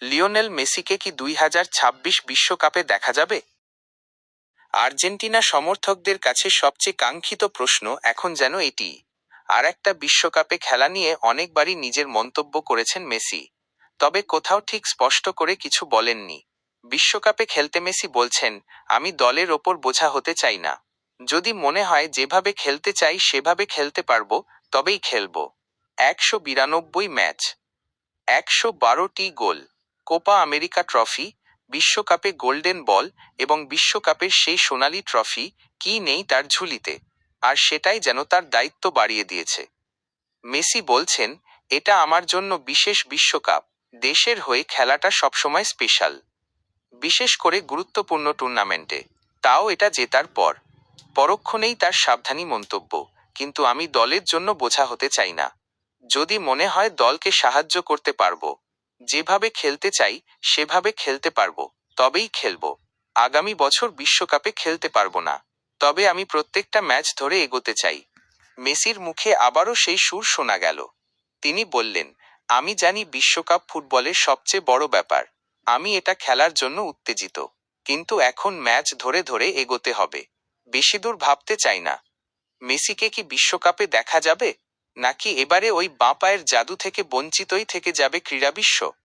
Lionel মেসিকে কি 2026 বিশ্বকাপে দেখা যাবে? আর্জেন্টিনা সমর্থকদের কাছে সবচেয়ে কাঙ্ক্ষিত প্রশ্ন এখন যেন এটিই। আর একটা বিশ্বকাপে খেলা নিয়ে অনেকবারই নিজের মন্তব্য করেছেন মেসি, তবে কোথাও ঠিক স্পষ্ট করে কিছু বলেননি। বিশ্বকাপে খেলতে মেসি বলছেন, আমি দলের ওপর বোঝা হতে চাই না। যদি মনে হয় যেভাবে খেলতে চাই সেভাবে খেলতে পারবো, তবেই খেলবো। 192 ম্যাচ, 112টি গোল, কোপা আমেরিকা ট্রফি, বিশ্বকাপে গোল্ডেন বল এবং বিশ্বকাপের সেই সোনালি ট্রফি, কি নেই তার ঝুলিতে? আর সেটাই যেন তার দায়িত্ব বাড়িয়ে দিয়েছে। মেসি বলছেন, এটা আমার জন্য বিশেষ বিশ্বকাপ। দেশের হয়ে খেলাটা সবসময় স্পেশাল, বিশেষ করে গুরুত্বপূর্ণ টুর্নামেন্টে। তাও এটা জেতার পর। পরক্ষণেই তার সাবধানী মন্তব্য, কিন্তু আমি দলের জন্য বোঝা হতে চাই না। যদি মনে হয় দলকে সাহায্য করতে পারবো, যেভাবে খেলতে চাই সেভাবে খেলতে পারবো, তবেই খেলবো। আগামী বছর বিশ্বকাপে খেলতে পারবো না, তবে আমি প্রত্যেকটা ম্যাচ ধরে এগোতে চাই। মেসির মুখে আবারও সেই সুর শোনা গেল। তিনি বললেন, আমি জানি বিশ্বকাপ ফুটবলের সবচেয়ে বড় ব্যাপার। আমি এটা খেলার জন্য উত্তেজিত, কিন্তু এখন ম্যাচ ধরে ধরে এগোতে হবে। বেশি দূর ভাবতে চাই না। মেসিকে কি বিশ্বকাপে দেখা যাবে, নাকি এবারে ওই বাঁ পায়ের জাদু থেকে বঞ্চিতই থেকে যাবে ক্রীড়া বিশ্ব?